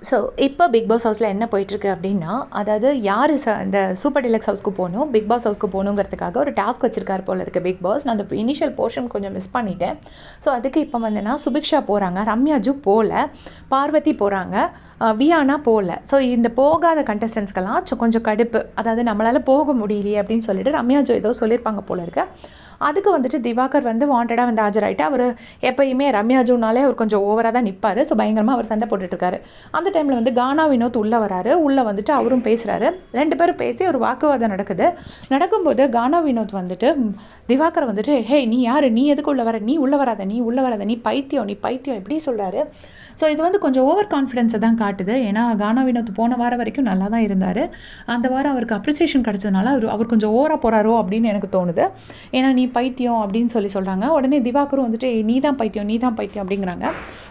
So இப்போ big pass ஹவுஸில் என்ன போயிட்டுருக்கு அப்படின்னா, அதாவது யார் இந்த சூப்பர் டீலக்ஸ் ஹவுஸ்க்கு போகணும், பிக் பாஸ் ஹவுஸ்க்கு போகணுங்கிறதுக்காக ஒரு டாஸ்க் வச்சிருக்காரு போல இருக்குது பிக் பாஸ். நான் அந்த இனிஷியல் போர்ஷன் கொஞ்சம் மிஸ் பண்ணிட்டேன். ஸோ அதுக்கு இப்போ வந்துன்னா சுபிக்ஷா போகிறாங்க, ரம்யாஜு போகல, பார்வதி போகிறாங்க, வியானா போகல. ஸோ இந்த போகாத கண்டஸ்டன்ஸ்க்கெல்லாம் கொஞ்சம் கடுப்பு, அதாவது நம்மளால் போக முடியலையே அப்படின்னு சொல்லிட்டு ரம்யாஜு ஏதோ சொல்லியிருப்பாங்க போல இருக்கு. அதுக்கு வந்துட்டு திவாகர் வந்து வாண்டடாக வந்து ஆஜராகிட்டு, அவர் எப்பயுமே ரம்யாஜுனாலே அவர் கொஞ்சம் ஓவராக தான் நிற்பார். ஸோ பயங்கரமாக அவர் சண்டை போட்டுட்ருக்காரு. அந்த டைமில் வந்து கானா வினோத் உள்ளே வராரு. உள்ளே வந்துட்டு அவரும் பேசுகிறாரு. 2 பேரும் பேசி ஒரு வாக்குவாதம் நடக்குது. நடக்கும்போது கானா வினோத் வந்துட்டு திவாகரை வந்துட்டு, ஹே நீ யார், நீ எதுக்கு உள்ளே வர, நீ உள்ளே வராத, நீ உள்ளே வராத, நீ பைத்தியம், நீ பைத்தியம் இப்படி சொல்கிறாரு. ஸோ இது வந்து கொஞ்சம் ஓவர் கான்ஃபிடென்ஸை தான் காட்டுது. ஏன்னா கானா வினோத் போன வாரம் வரைக்கும் நல்லா தான் இருந்தார். அந்த வாரம் அவருக்கு அப்ரிசியேஷன் கிடச்சதுனால அவர் கொஞ்சம் ஓவராக போகிறாரோ அப்படின்னு எனக்கு தோணுது. ஏன்னா நீ பைத்தியம் அப்படின்னு சொல்கிறாங்க. உடனே திவாகரும் வந்துட்டு நீ தான் பைத்தியம், நீ தான் பைத்தியம் அப்படிங்கிறாங்க.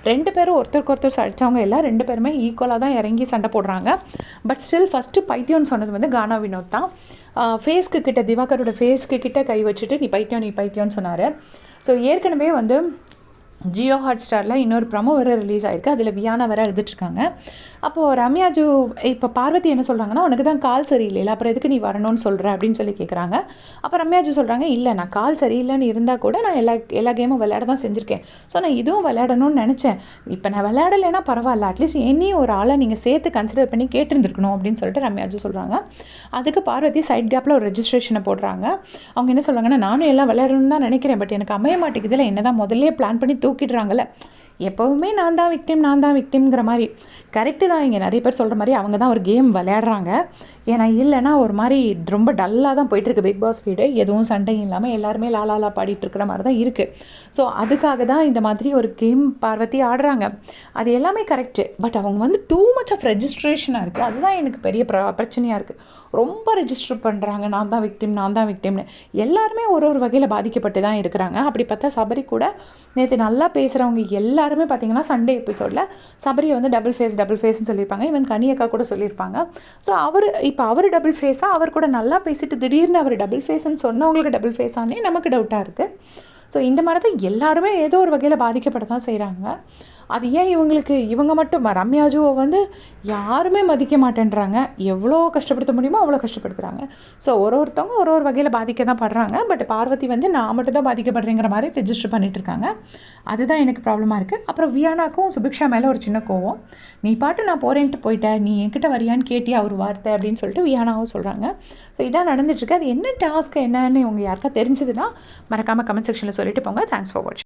2 பேரும் ஒருத்தருக்கு ஒருத்தர் அடித்தவங்க எல்லாம் 2 பேருமே ஈக்குவலாக தான் இறங்கி சண்டை போடுறாங்க. பட் ஸ்டில் ஃபஸ்ட்டு பைத்தியம்னு சொன்னது வந்து கானா வினோத் தான். ஃபேஸ்க்கு கிட்ட, திவாகரோட ஃபேஸ்க்கு கிட்ட கை வச்சுட்டு நீ பைத்தியம், நீ பைத்தியம்னு சொன்னார். ஸோ ஏற்கனவே வந்து ஜியோ ஹாட்ஸ்டாரில் இன்னொரு ப்ரமோ வேறு ரிலீஸ் ஆகிருக்கு. அதில் வியானா வேறு எழுதிட்டுருக்காங்க. அப்போது ரம்யாஜு இப்போ பார்வதி என்ன சொல்கிறாங்கன்னா, உனக்கு தான் கால் சரியில்லை, அப்புறம் எதுக்கு நீ வரணும்னு சொல்கிற அப்படின்னு சொல்லி கேட்குறாங்க. அப்போ ரம்யாஜு சொல்கிறாங்க, இல்லை நான் கால் சரியில்லைன்னு இருந்தால் கூட நான் எல்லா கேமும் விளையாட தான் செஞ்சுருக்கேன். ஸோ நான் இதுவும் விளையாடணும்னு நினச்சேன். இப்போ நான் விளையாடலைன்னா பரவாயில்ல, அட்லீஸ்ட் என்னையும் ஒரு ஆளை நீங்கள் சேர்த்து கன்சிடர் பண்ணி கேட்டுருந்துருக்கணும் அப்படின்னு சொல்லிட்டு ரம்யாஜு சொல்கிறாங்க. அதுக்கு பார்வதி சைட் கேப்பில் ஒரு ரெஜிஸ்ட்ரேஷனை போடுறாங்க. அவங்க என்ன சொல்கிறாங்கன்னா, நானும் எல்லாம் விளையாடணும்னு தான் நினைக்கிறேன், பட் எனக்கு அமைய மாட்டேங்குதுல, என்ன தான் முதல்ல பிளான் பண்ணி தூக்கிடுறாங்கல்ல, எப்போவுமே நான் தான் விக்டிம்ங்கிற மாதிரி. கரெக்டு தான், இங்கே நிறைய பேர் சொல்கிற மாதிரி அவங்க தான் ஒரு கேம் விளையாடுறாங்க. ஏன்னா இல்லைனா ஒரு மாதிரி ரொம்ப டல்லாக தான் போயிட்டுருக்கு பிக் பாஸ் வீடு. எதுவும் சண்டையும் இல்லாமல் எல்லாருமே லாலாலா பாடிட்டு இருக்கிற மாதிரி தான் இருக்குது. ஸோ அதுக்காக தான் இந்த மாதிரி ஒரு கேம் பார்வதி ஆடுறாங்க. அது எல்லாமே கரெக்டு. பட் அவங்க வந்து டூ மச் ஆஃப் ரெஜிஸ்ட்ரேஷனாக இருக்குது. அதுதான் எனக்கு பெரிய பிரச்சனையாக இருக்குது. ரொம்ப ரெஜிஸ்டர் பண்ணுறாங்க, நான் தான் விக்டிம்னு. எல்லாருமே ஒரு வகையில் பாதிக்கப்பட்டு தான் இருக்கிறாங்க. அப்படி பார்த்தா சபரி கூட நேற்று நல்லா பேசுகிறவங்க எல்லாருமே பார்த்திங்கன்னா சண்டே எபிசோடில் சபரியை வந்து டபுள் ஃபேஸ்ன்னு சொல்லியிருப்பாங்க. ஈவன் கனியக்கா கூட சொல்லியிருப்பாங்க. ஸோ அவர் டபுள் ஃபேஸாக, அவர் கூட நல்லா பேசிட்டு திடீர்னு அவர் டபுள் ஃபேஸ்ன்னு சொன்னவங்களுக்கு டபுள் ஃபேஸானே நமக்கு டவுட்டாக இருக்குது. ஸோ இந்த மாதிரி தான் எல்லாருமே ஏதோ ஒரு வகையில் பாதிக்கப்பட தான் செய்கிறாங்க. அது ஏன் இவங்க மட்டும் ரம்யாஜுவை வந்து யாருமே மதிக்க மாட்டேன்றாங்க. எவ்வளோ கஷ்டப்படுத்த முடியுமோ அவ்வளோ கஷ்டப்படுத்துகிறாங்க. ஸோ ஒருத்தவங்க ஒரு வகையில் பாதிக்க தான் படுறாங்க. பட் பார்வதி வந்து நான் மட்டும் தான் பாதிக்கப்படுறேங்கிற மாதிரி ரெஜிஸ்டர் பண்ணிகிட்ருக்காங்க. அதுதான் எனக்கு ப்ராப்ளமாக இருக்குது. அப்புறம் வியானாக்கும் சுபிக்ஷா மேலே ஒரு சின்ன கோவம். நீ பாட்டு நான் போகிறேன்ட்டு போயிட்டேன், நீ என்கிட்ட வரியான்னு கேட்டியா ஒரு வார்த்தை அப்படின்னு சொல்லிட்டு வியானாவும் சொல்கிறாங்க. ஸோ இதான் நடந்துட்டுருக்கு. அது என்ன டாஸ்க்கு என்னன்னு உங்கள் யாருக்கா தெரிஞ்சதுன்னா மறக்காமல் கமெண்ட் செக்ஷனில் சொல்லிட்டு போங்க. தேங்க்ஸ் ஃபார் வாட்சிங்.